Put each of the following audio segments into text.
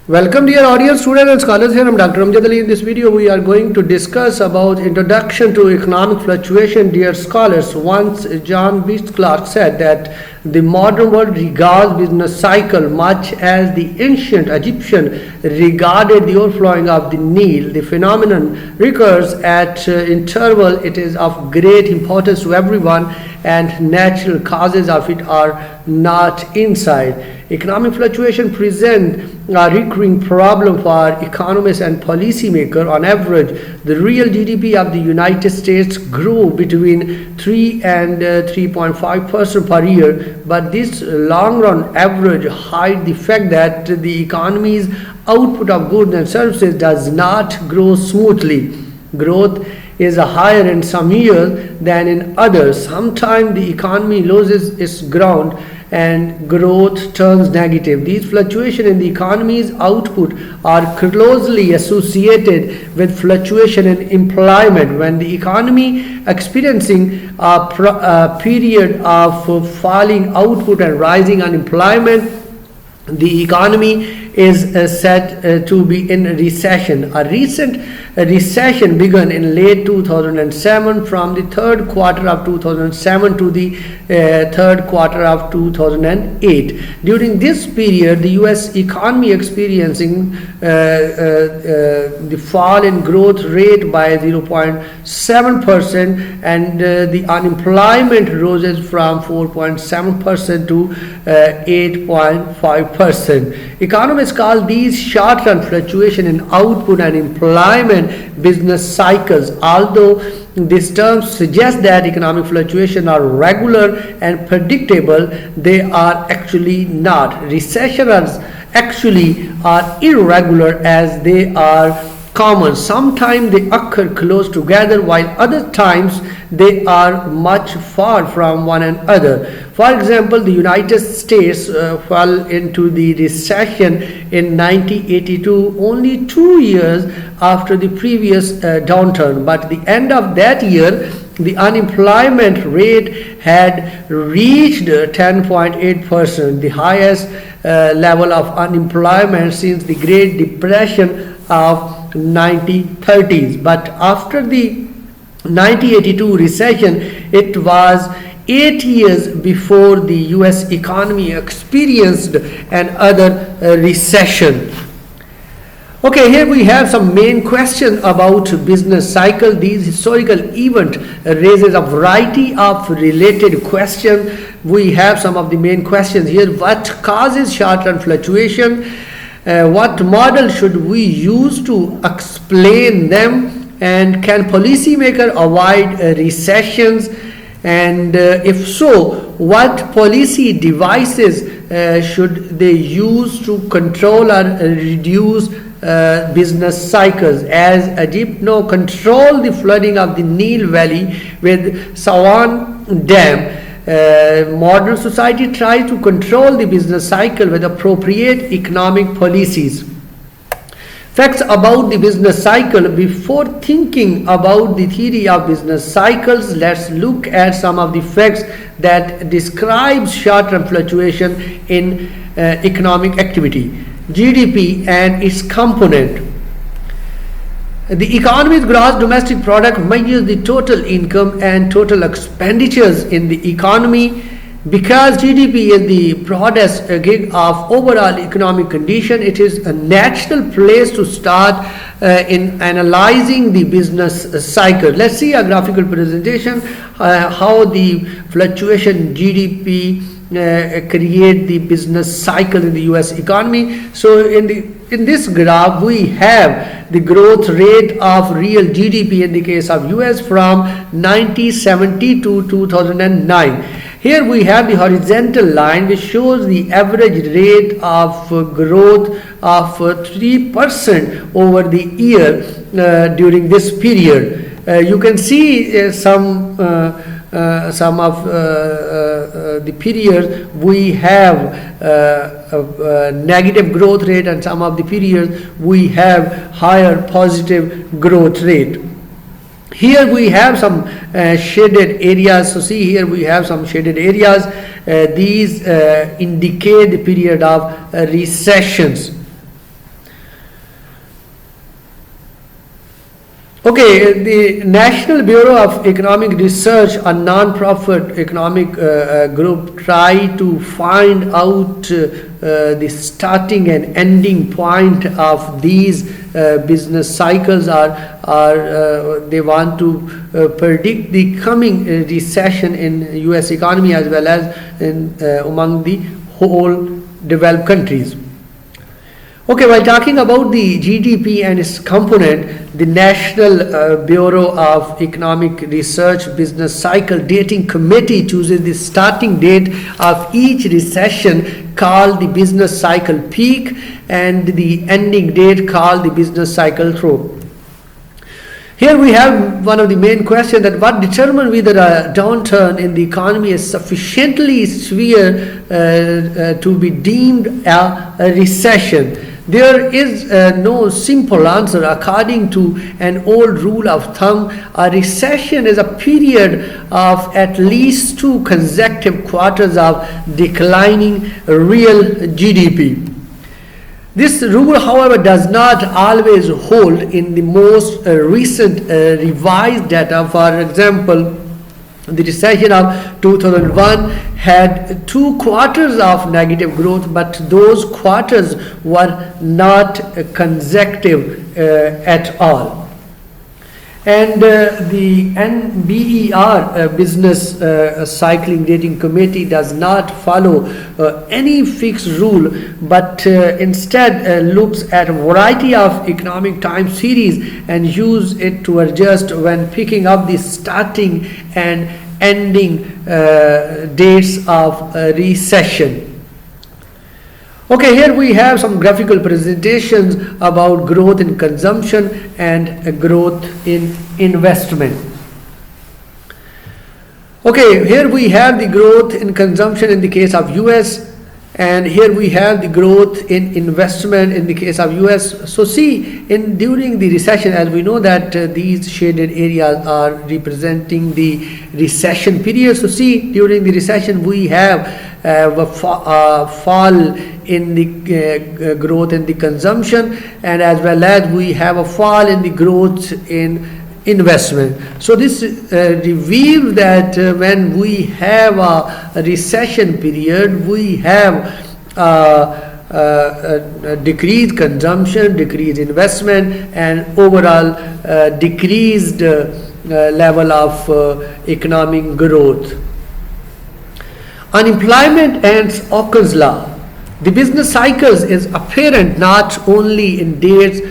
Welcome dear audience, students and scholars. Here I'm Dr. Amjad Ali. In this video we are going to discuss about introduction to economic fluctuation. Dear scholars, once John B. Clark said that the modern world regards business cycle much as the ancient Egyptian regarded the overflowing of the Nile. The phenomenon recurs at interval. It is of great importance to everyone and natural causes of it are not inside. Economic fluctuation present a recurring problem for economists and policymakers. On average, the real GDP of the United States grew between 3 and 3.5% per year, but this long-run average hides the fact that the economy's output of goods and services does not grow smoothly. Growth is higher in some years than in others. Sometimes the economy loses its ground and growth turns negative. These fluctuations in the economy's output are closely associated with fluctuation in employment. When the economy experiencing a period of falling output and rising unemployment, the economy is said to be in recession. A recent recession began in late 2007 from the third quarter of 2007 to the third quarter of 2008. During this period, the US economy experiencing the fall in growth rate by 0.7% and the unemployment rose from 4.7% to 8.5%. Economists call these short-term fluctuations in output and employment business cycles. Although these terms suggest that economic fluctuations are regular and predictable, they are actually not. Recessions actually are irregular as they are common. Sometimes they occur close together, while other times they are much far from one another. For example, the United States fell into the recession in 1982, only 2 years after the previous downturn. But at the end of that year, the unemployment rate had reached 10.8%, the highest level of unemployment since the Great Depression of 1930s. But after the 1982 recession, it was 8 years before the US economy experienced another recession. Okay, here we have some main questions about business cycle. These historical event raises a variety of related questions. We have some of the main questions here. What causes short-term fluctuation? What model should we use to explain them? And can policymakers avoid recessions? And if so, what policy devices should they use to control or reduce business cycles? As Egypt now control the flooding of the Nile Valley with Sawan Dam, modern society tries to control the business cycle with appropriate economic policies. Facts about the business cycle. Before thinking about the theory of business cycles, let's look at some of the facts that describe short-term fluctuation in economic activity. GDP and its component. The economy's gross domestic product measures the total income and total expenditures in the economy. Because GDP is the broadest gauge of overall economic condition, it is a natural place to start in analyzing the business cycle. Let's see a graphical presentation how the fluctuation GDP create the business cycle in the US economy. So in this graph we have the growth rate of real GDP in the case of US from 1970 to 2009. Here we have the horizontal line which shows the average rate of growth of 3% over the year during this period. You can see some of the periods we have negative growth rate, and some of the periods we have higher positive growth rate. Here we have some shaded areas. So see, here we have some shaded areas. These indicate the period of recessions. Okay, the National Bureau of Economic Research, a non-profit economic group, try to find out the starting and ending point of these business cycles. They want to predict the coming recession in U.S. economy as well as in among the whole developed countries. Okay, while talking about the GDP and its component, the National Bureau of Economic Research Business Cycle Dating Committee chooses the starting date of each recession called the business cycle peak and the ending date called the business cycle trough. Here we have one of the main questions, that what determines whether a downturn in the economy is sufficiently severe to be deemed a recession. There is no simple answer. According to an old rule of thumb, a recession is a period of at least 2 consecutive quarters of declining real GDP. This rule, however, does not always hold in the most recent revised data. For example, the recession of 2001 had 2 quarters of negative growth, but those quarters were not consecutive at all. And the NBER Business Cycling Dating Committee does not follow any fixed rule, but instead looks at a variety of economic time series and use it to adjust when picking up the starting and ending dates of recession. Okay, here we have some graphical presentations about growth in consumption and growth in investment. Okay, here we have the growth in consumption in the case of US, and here we have the growth in investment in the case of US. So see, during the recession, as we know that these shaded areas are representing the recession period. So see, during the recession we have a fall in the growth in the consumption, and as well as we have a fall in the growth in investment. So this reveals that when we have a recession period, we have decreased consumption, decreased investment, and overall decreased level of economic growth. Unemployment and Ockers Law. The business cycles is apparent not only in dates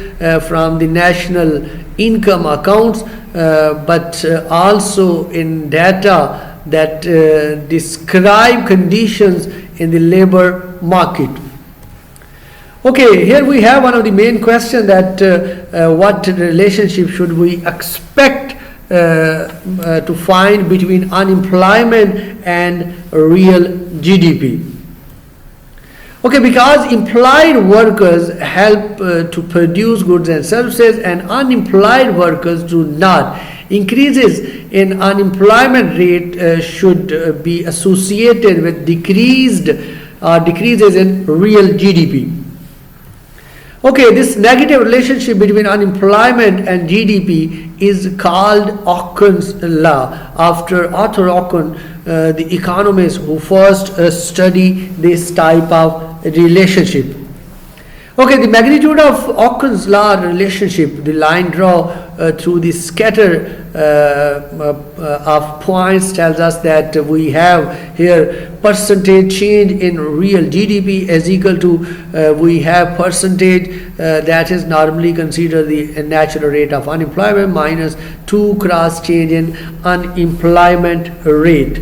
from the national income accounts, but also in data that describe conditions in the labor market. Okay, here we have one of the main questions, that what relationship should we expect to find between unemployment and real GDP. Okay, because employed workers help to produce goods and services, and unemployed workers do not. Increases in unemployment rate should be associated with decreases in real GDP. Okay, this negative relationship between unemployment and GDP is called Okun's Law, after Arthur Okun, the economist who first studied this type of relationship. Okay, the magnitude of Ockers Law relationship, the line draw through the scatter of points, tells us that we have here percentage change in real GDP is equal to we have percentage that is normally considered the natural rate of unemployment minus 2 cross change in unemployment rate.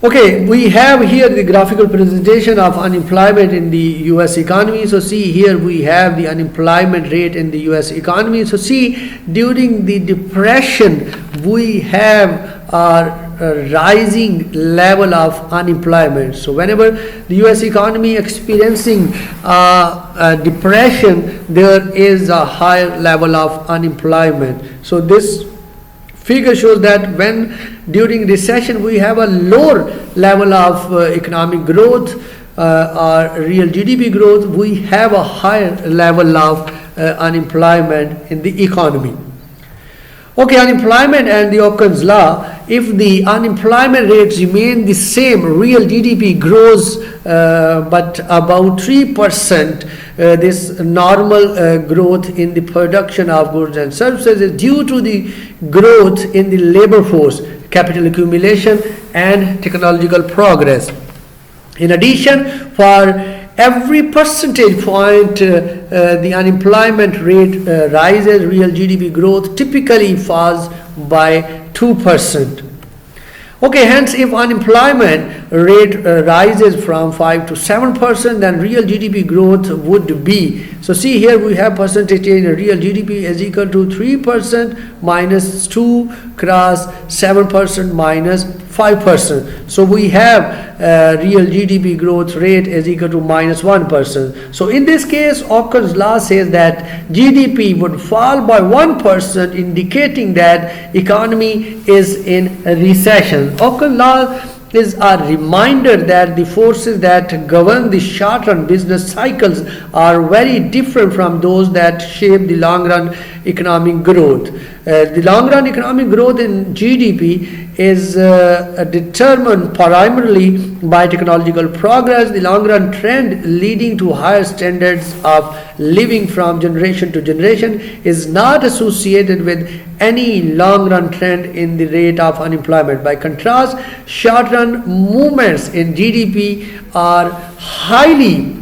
Okay, we have here the graphical presentation of unemployment in the US economy. So see, here we have the unemployment rate in the US economy. So see, during the depression we have a rising level of unemployment. So whenever the US economy experiencing depression, there is a higher level of unemployment. So this figure shows that when during recession we have a lower level of economic growth or real GDP growth, we have a higher level of unemployment in the economy. Okay, unemployment and the Ockers Law. If the unemployment rates remain the same, real GDP grows but about 3%. This normal growth in the production of goods and services is due to the growth in the labor force, capital accumulation, and technological progress. In addition, for every percentage point the unemployment rate rises, real GDP growth typically falls by 2%. Okay, hence if unemployment rate rises from 5 to 7%, then real GDP growth would be, so see here we have percentage change, real GDP is equal to 3% minus 2 cross 7% minus 5%. So we have real GDP growth rate is equal to minus 1%. So in this case, Ockers Law says that GDP would fall by 1%, indicating that economy is in a recession. Ockers Law is a reminder that the forces that govern the short-run business cycles are very different from those that shape the long-run economic growth. The long-run economic growth in GDP is determined primarily by technological progress. The long-run trend leading to higher standards of living from generation to generation is not associated with any long-run trend in the rate of unemployment. By contrast, short-run movements in GDP are highly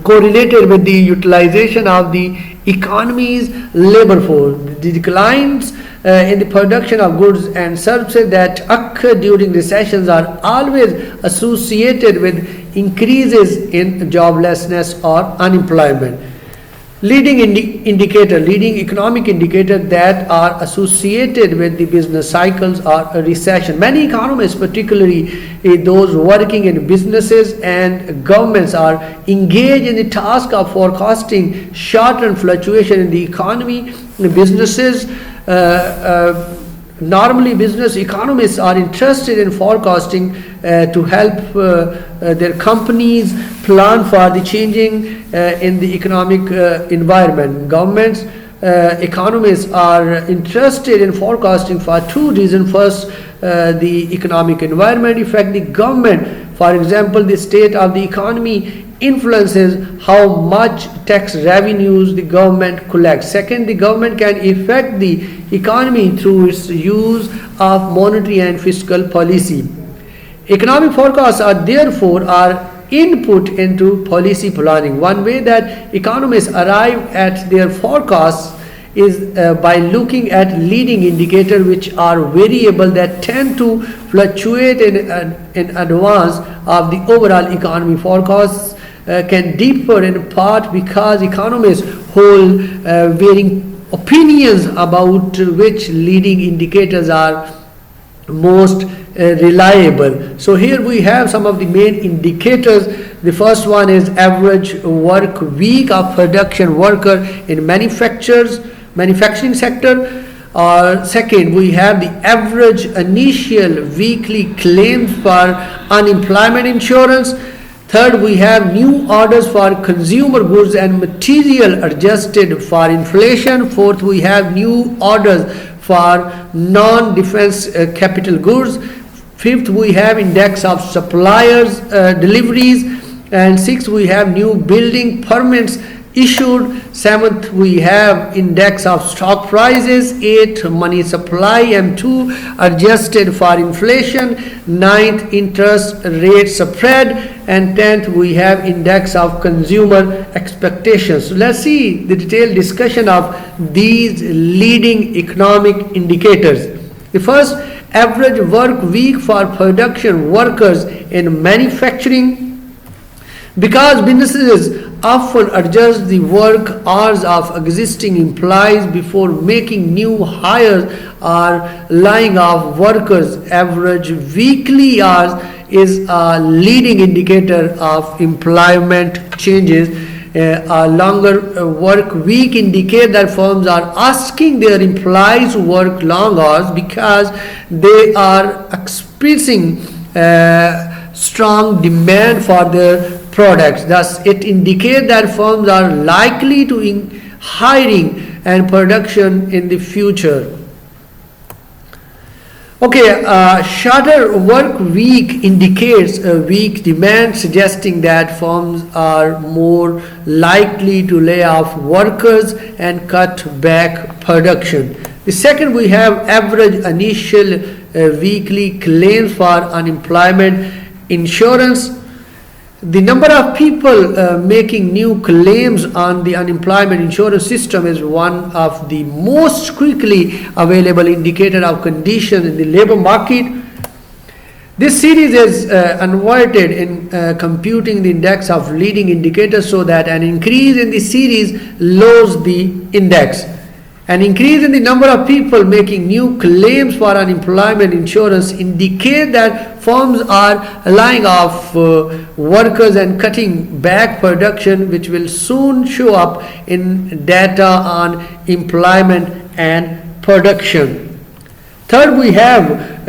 correlated with the utilization of the economy's labor force. The declines in the production of goods and services that occur during recessions are always associated with increases in joblessness or unemployment. Leading economic indicators that are associated with the business cycles are a recession. Many economists, particularly those working in businesses and governments, are engaged in the task of forecasting short-term fluctuation in the economy. Businesses, normally business economists are interested in forecasting to help their companies plan for the changing in the economic environment. Governments economists are interested in forecasting for two reasons. First, the economic environment affects the government. For example, the state of the economy influences how much tax revenues the government collects. Second, the government can affect the economy through its use of monetary and fiscal policy. Economic forecasts are therefore input into policy planning. One way that economists arrive at their forecasts is by looking at leading indicators, which are variables that tend to fluctuate in advance of the overall economy. Forecasts can differ in part because economists hold varying opinions about which leading indicators are most reliable. So here we have some of the main indicators. The first one is average work week of production worker in manufacturing sector. Second, we have the average initial weekly claims for unemployment insurance. Third, we have new orders for consumer goods and material adjusted for inflation. Fourth, we have new orders for non-defense capital goods. Fifth, we have index of suppliers deliveries. And sixth, we have new building permits issued. Seventh, we have index of stock prices. Eighth, money supply M2 adjusted for inflation. Ninth, interest rate spread. And 10th, we have index of consumer expectations. So let's see the detailed discussion of these leading economic indicators. The first, average work week for production workers in manufacturing. Because businesses often adjust the work hours of existing employees before making new hires or laying off workers, average weekly hours is a leading indicator of employment changes. A longer work week indicates that firms are asking their employees to work long hours because they are experiencing strong demand for their products. Thus, it indicates that firms are likely to hiring and production in the future. Okay, shorter work week indicates a weak demand, suggesting that firms are more likely to lay off workers and cut back production. The second, we have average initial weekly claims for unemployment insurance. The number of people making new claims on the unemployment insurance system is one of the most quickly available indicator of condition in the labor market. This series is inverted in computing the index of leading indicators, so that an increase in the series lowers the index. An increase in the number of people making new claims for unemployment insurance indicate that firms are laying off workers and cutting back production, which will soon show up in data on employment and production. Third, we have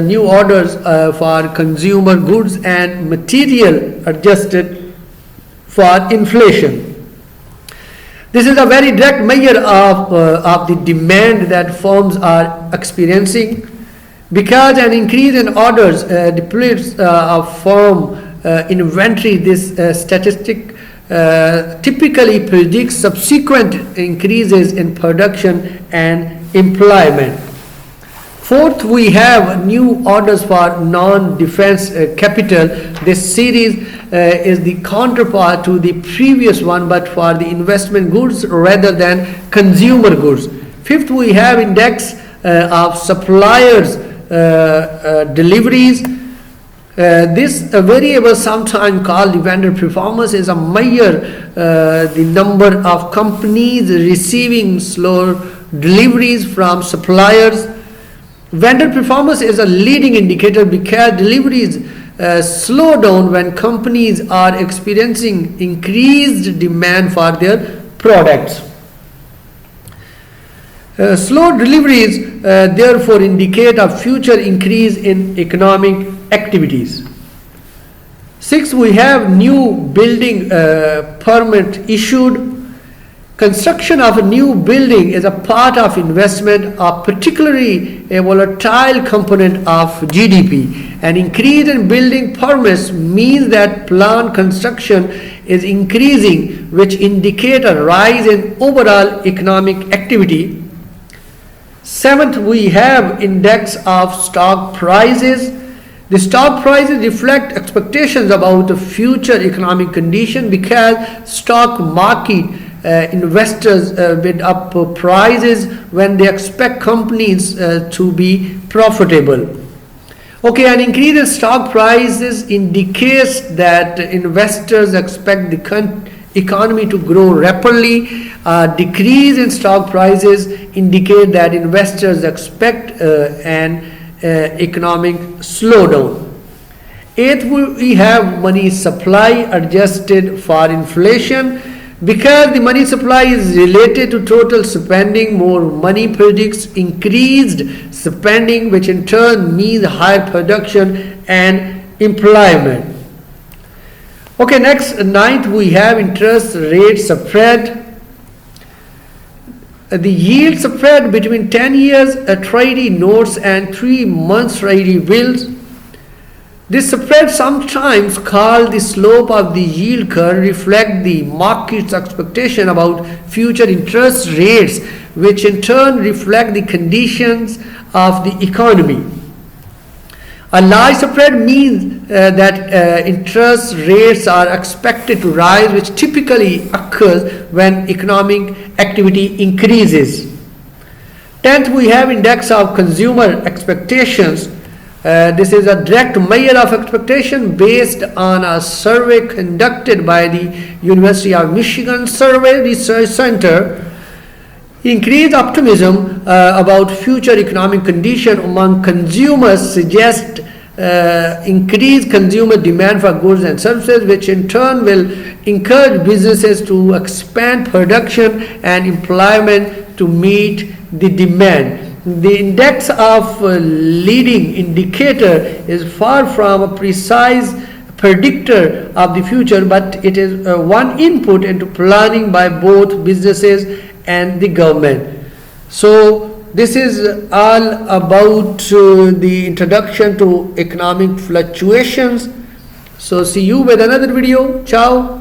new orders for consumer goods and material adjusted for inflation. This is a very direct measure of the demand that firms are experiencing, because an increase in orders depletes a firm inventory. This statistic typically predicts subsequent increases in production and employment. Fourth, we have new orders for non-defense capital. This series is the counterpart to the previous one, but for the investment goods rather than consumer goods. Fifth, we have index of suppliers deliveries. This variable, sometimes called the vendor performance, is a measure the number of companies receiving slow deliveries from suppliers. Vendor performance is a leading indicator because deliveries slow down when companies are experiencing increased demand for their products. Slow deliveries therefore indicate a future increase in economic activities. Six, we have new building permit issued. Construction of a new building is a part of investment, particularly a volatile component of GDP. An increase in building permits means that planned construction is increasing, which indicate a rise in overall economic activity. Seventh, we have index of stock prices. The stock prices reflect expectations about the future economic condition, because stock market investors bid up prices when they expect companies to be profitable. Okay, an increase in stock prices indicates that investors expect the economy to grow rapidly. Decrease in stock prices indicate that investors expect an economic slowdown. Eighth, we have money supply adjusted for inflation. Because the money supply is related to total spending, more money predicts increased spending, which in turn means higher production and employment. Okay, next, ninth, we have interest rate spread. The yield spread between 10 years Treasury notes and 3 months Treasury bills. This spread, sometimes called the slope of the yield curve, reflects the market's expectation about future interest rates, which in turn reflect the conditions of the economy. A large spread means that interest rates are expected to rise, which typically occurs when economic activity increases. 10th, we have index of consumer expectations. This is a direct measure of expectation based on a survey conducted by the University of Michigan Survey Research Center. Increased optimism about future economic condition among consumers suggests increased consumer demand for goods and services, which in turn will encourage businesses to expand production and employment to meet the demand. The index of leading indicator is far from a predictor of the future, but it is one input into planning by both businesses and the government. So this is all about the introduction to economic fluctuations. So see you with another video. Ciao.